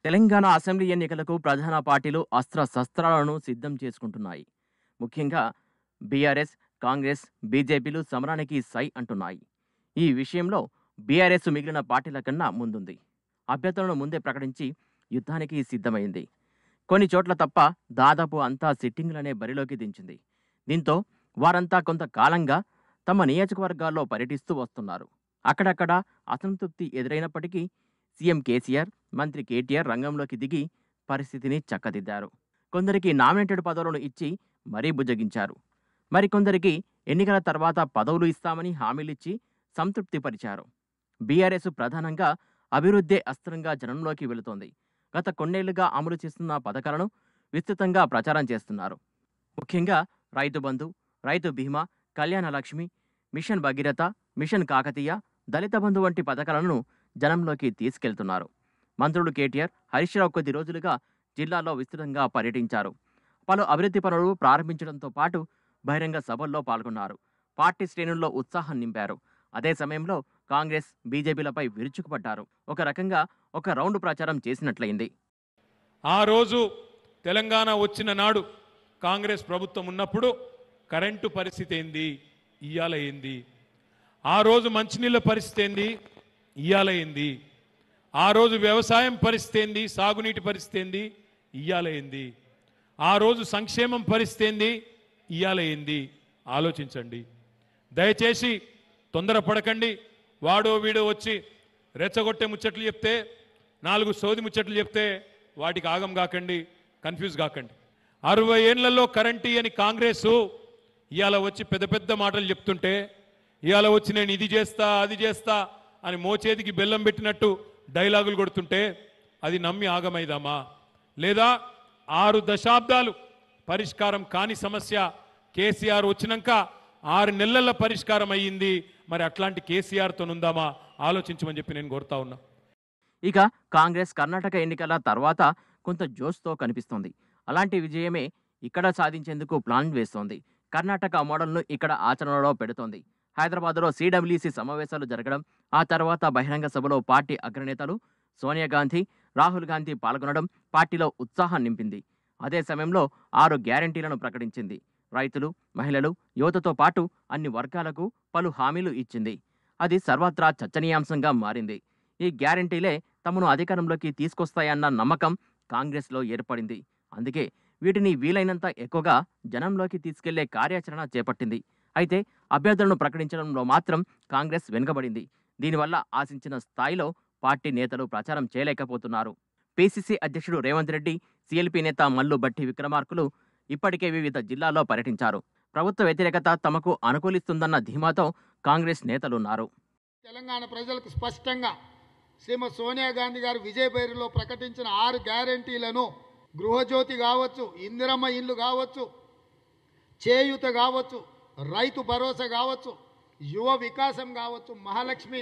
Telangana assembly ఎన్నికలకు ప్రధాన పార్టీలు అస్త్రశస్త్రాలను సిద్ధం చేసుకుంటున్నాయి. ముఖ్యంగా బీఆర్ఎస్, కాంగ్రెస్, బీజేపీలు సమరానికి సై అంటున్నాయి. ఈ విషయంలో బీఆర్ఎస్ మిగిలిన పార్టీల కన్నా ముందుంది. అభ్యర్థులను ముందే ప్రకటించి యుద్ధానికి సిద్ధమైంది. కొన్ని చోట్ల తప్ప దాదాపు అంతా సిట్టింగ్లనే బరిలోకి దించింది. దీంతో వారంతా కొంతకాలంగా తమ నియోజకవర్గాల్లో పర్యటిస్తూ వస్తున్నారు. అక్కడక్కడ అసంతృప్తి ఎదురైనప్పటికీ సీఎం కేసీఆర్, మంత్రి కేటీఆర్ రంగంలోకి దిగి పరిస్థితిని చక్కదిద్దారు. కొందరికి నామినేటెడ్ పదవులను ఇచ్చి మరీ బుజ్జగించారు. మరికొందరికి ఎన్నికల తర్వాత పదవులు ఇస్తామని హామీలిచ్చి సంతృప్తిపరిచారు. బీఆర్ఎస్ ప్రధానంగా అభివృద్ధే అస్త్రంగా జనంలోకి వెళుతోంది. గత కొన్నేళ్లుగా అమలు చేస్తున్న పథకాలను విస్తృతంగా ప్రచారం చేస్తున్నారు. ముఖ్యంగా రైతు బంధు, రైతు బీమా, కళ్యాణ లక్ష్మి, మిషన్ భగీరథ, మిషన్ కాకతీయ, దళిత బంధు వంటి పథకాలను జనంలోకి తీసుకెళ్తున్నారు. మంత్రులు కేటీఆర్, హరీష్ రావు కొద్ది రోజులుగా జిల్లాలో విస్తృతంగా పర్యటించారు. పలు అభివృద్ధి పనులు ప్రారంభించడంతో పాటు బహిరంగ సభల్లో పాల్గొన్నారు. పార్టీ శ్రేణుల్లో ఉత్సాహం నింపారు. అదే సమయంలో కాంగ్రెస్, బీజేపీలపై విరుచుకుపడ్డారు. ఒక రకంగా ఒక రౌండ్ ప్రచారం చేసినట్లయింది. ఆ రోజు తెలంగాణ వచ్చిన నాడు కాంగ్రెస్ ప్రభుత్వం ఉన్నప్పుడు కరెంటు పరిస్థితి ఏంది, ఇయ్యాల ఏంది, ఆ రోజు మంచినీళ్ళ పరిస్థితి ఏంది, ఇయ్యాల ఏంది, ఆ రోజు వ్యవసాయం పరిస్థితి ఏంది, సాగునీటి పరిస్థితి ఏంది, ఇయ్యాల ఏంది, ఆ రోజు సంక్షేమం పరిస్థితి ఏంది, ఇయ్యాల ఏంది ఆలోచించండి. దయచేసి తొందరపడకండి. వాడో వీడో వచ్చి రెచ్చగొట్టే ముచ్చట్లు చెప్తే, నాలుగు సోది ముచ్చట్లు చెప్తే వాటికి ఆగం కాకండి, కన్ఫ్యూజ్ కాకండి. 60 ఏళ్లలో కరెంటు అని కాంగ్రెస్ ఇవాళ వచ్చి పెద్ద పెద్ద మాటలు చెప్తుంటే, ఇవాళ వచ్చి నేను ఇది చేస్తా అది చేస్తా అని మోచేతికి బెల్లం పెట్టినట్టు డైలాగులు కొడుతుంటే అది నమ్మి ఆగమైదామా? లేదా 6 దశాబ్దాలు పరిష్కారం కాని సమస్య కేసీఆర్ వచ్చినాక 6 నెలల పరిష్కారం అయ్యింది. మరి అట్లాంటి కేసీఆర్తో ఉందామా ఆలోచించమని చెప్పి నేను కోరుతా ఉన్నా. ఇక కాంగ్రెస్ కర్ణాటక ఎన్నికల తర్వాత కొంత జోష్తో కనిపిస్తోంది. అలాంటి విజయమే ఇక్కడ సాధించేందుకు ప్లాన్ వేస్తోంది. కర్ణాటక మోడల్ను ఇక్కడ ఆచరణలో పెడుతోంది. హైదరాబాద్లో సిడబ్ల్యూసీ సమావేశాలు జరగడం, ఆ తర్వాత బహిరంగ సభలో పార్టీ అగ్రనేతలు సోనియా గాంధీ, రాహుల్ గాంధీ పాల్గొనడం పార్టీలో ఉత్సాహం నింపింది. అదే సమయంలో 6 గ్యారంటీలను ప్రకటించింది. రైతులు, మహిళలు, యువతతో పాటు అన్ని వర్గాలకు పలు హామీలు ఇచ్చింది. అది సర్వత్రా చర్చనీయాంశంగా మారింది. ఈ గ్యారంటీలే తమను అధికారంలోకి తీసుకొస్తాయన్న నమ్మకం కాంగ్రెస్లో ఏర్పడింది. అందుకే వీటిని వీలైనంత ఎక్కువగా జనంలోకి తీసుకెళ్లే కార్యాచరణ చేపట్టింది. అయితే అభ్యర్థులను ప్రకటించడంలో మాత్రం కాంగ్రెస్ వెనుకబడింది. దీనివల్ల ఆశించిన స్థాయిలో పార్టీ నేతలు ప్రచారం చేయలేకపోతున్నారు. పీసీసీ అధ్యక్షుడు రేవంత్ రెడ్డి, సీఎల్పీ నేత మల్లు భట్టి విక్రమార్కులు ఇప్పటికే వివిధ జిల్లాల్లో పర్యటించారు. ప్రభుత్వ వ్యతిరేకత తమకు అనుకూలిస్తుందన్న ధీమాతో కాంగ్రెస్ నేతలున్నారు. తెలంగాణ ప్రజలకు స్పష్టంగా శ్రీమతి సోనియా గాంధీ గారు విజయభైరిలో ప్రకటించిన 6 గ్యారంటీలను, గృహజ్యోతి కావచ్చు, ఇందిరమ్మ ఇల్లు కావచ్చు, చేయూత కావచ్చు, రైతు భరోసా కావచ్చు, యువ వికాసం కావచ్చు, మహాలక్ష్మి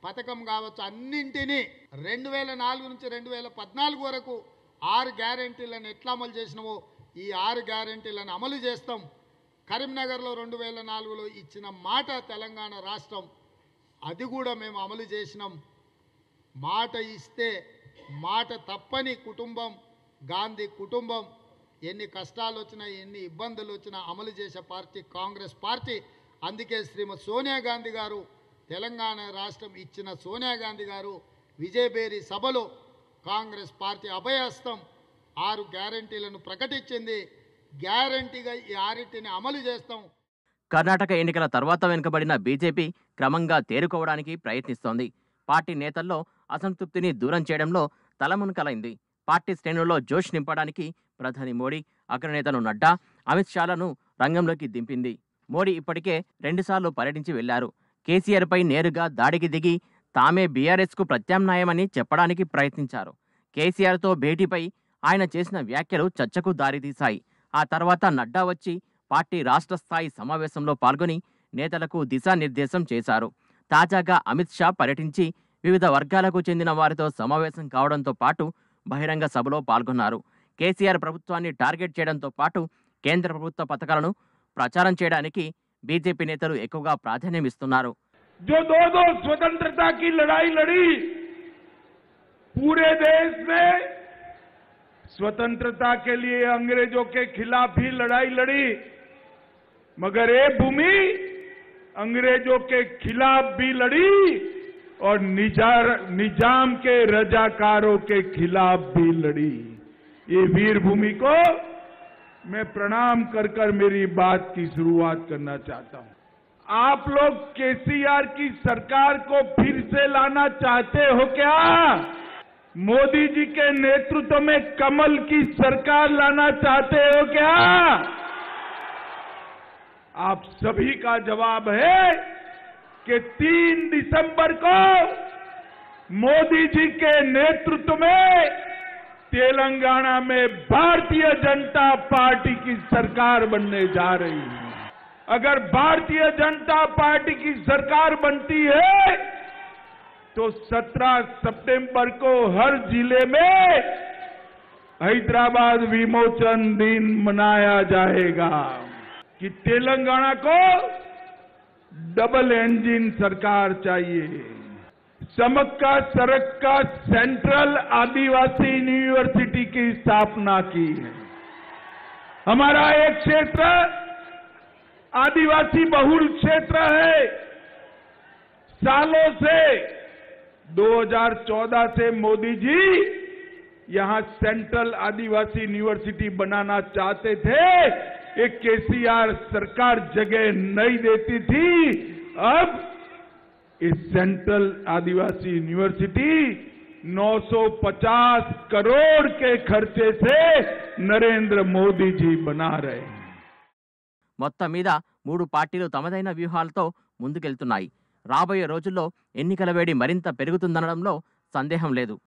పథకం కావచ్చు, అన్నింటినీ 2004 నుంచి 2014 వరకు 6 గ్యారంటీలను ఎట్లా అమలు చేసినామో ఈ 6 గ్యారంటీలను అమలు చేస్తాం. కరీంనగర్లో 2004లో ఇచ్చిన మాట తెలంగాణ రాష్ట్రం, అది కూడా మేము అమలు చేసినాం. మాట ఇస్తే మాట తప్పని కుటుంబం గాంధీ కుటుంబం. ఎన్ని కష్టాలు వచ్చినా, ఎన్ని ఇబ్బందులు వచ్చినా అమలు చేసే పార్టీ కాంగ్రెస్ పార్టీ. అందుకే శ్రీమతి సోనియా గాంధీ గారు, తెలంగాణ రాష్ట్రం ఇచ్చిన సోనియా గాంధీ గారు విజయభేరి సభలో కాంగ్రెస్ పార్టీ అభయహస్తం 6 గ్యారంటీలను ప్రకటించింది. గ్యారంటీగా ఈ 6టిని అమలు చేస్తాం. కర్ణాటక ఎన్నికల తర్వాత వెనుకబడిన బీజేపీ క్రమంగా తేరుకోవడానికి ప్రయత్నిస్తోంది. పార్టీ నేతల్లో అసంతృప్తిని దూరం చేయడంలో తలమునకలైంది. పార్టీ శ్రేణుల్లో జోష్ నింపడానికి ప్రధాని మోడీ, అగ్రనేతలు నడ్డా, అమిత్ షాలను రంగంలోకి దింపింది. మోడీ ఇప్పటికే 2 సార్లు పర్యటించి వెళ్లారు. కేసీఆర్పై నేరుగా దాడికి దిగి తామే బీఆర్ఎస్కు ప్రత్యామ్నాయమని చెప్పడానికి ప్రయత్నించారు. కేసీఆర్తో భేటీపై ఆయన చేసిన వ్యాఖ్యలు చర్చకు దారితీశాయి. ఆ తర్వాత నడ్డా వచ్చి పార్టీ రాష్ట్ర స్థాయి సమావేశంలో పాల్గొని నేతలకు దిశానిర్దేశం చేశారు. తాజాగా అమిత్ షా పర్యటించి వివిధ వర్గాలకు చెందిన వారితో సమావేశం కావడంతో పాటు బహిరంగ సభలో పాల్గొన్నారు. కేసీఆర్ ప్రభుత్వాన్ని టార్గెట్ చేయడంతో పాటు కేంద్ర ప్రభుత్వ పథకాలను ప్రచారం చేయడానికి బీజేపీ నేతలు ఎక్కువగా ప్రాధాన్యమిస్తున్నారు. जो दो स्वतंत्रता की लड़ाई लड़ी, पूरे देश में स्वतंत्रता के लिए अंग्रेजों के खिलाफ ही लड़ाई लड़ी, मगर ये भूमि अंग्रेजों के खिलाफ भी लड़ी और निजाम के रजाकारों के खिलाफ भी लड़ी। ये वीर भूमि को मैं प्रणाम कर कर मेरी बात की शुरुआत करना चाहता हूं। आप लोग केसीआर की सरकार को फिर से लाना चाहते हो क्या? मोदी जी के नेतृत्व में कमल की सरकार लाना चाहते हो क्या? आप सभी का जवाब है कि 3 दिसंबर को मोदी जी के नेतृत्व में तेलंगाना में भारतीय जनता पार्टी की सरकार बनने जा रही है। अगर भारतीय जनता पार्टी की सरकार बनती है तो 17 सितंबर को हर जिले में हैदराबाद विमोचन दिन मनाया जाएगा कि तेलंगाना को डबल इंजन सरकार चाहिए। समक्का सरक्का सेंट्रल आदिवासी यूनिवर्सिटी की स्थापना की है। हमारा एक क्षेत्र आदिवासी बहुल क्षेत्र है। सालों से 2014 से मोदी जी यहां सेंट्रल आदिवासी यूनिवर्सिटी बनाना चाहते थे। एक केसीआर सरकार जगह नहीं देती थी। अब इस सेंट्रल आदिवासी यूनिवर्सिटी 950 करोड़ के खर्चे से नरेंद्र मोदी जी बना रहे हैं। మొత్తం మీద 3 పార్టీలు తమదైన వ్యూహాలతో ముందుకెళ్తున్నాయి. రాబోయే రోజుల్లో ఎన్నికల వేడి మరింత పెరుగుతుందనడంలో సందేహం లేదు.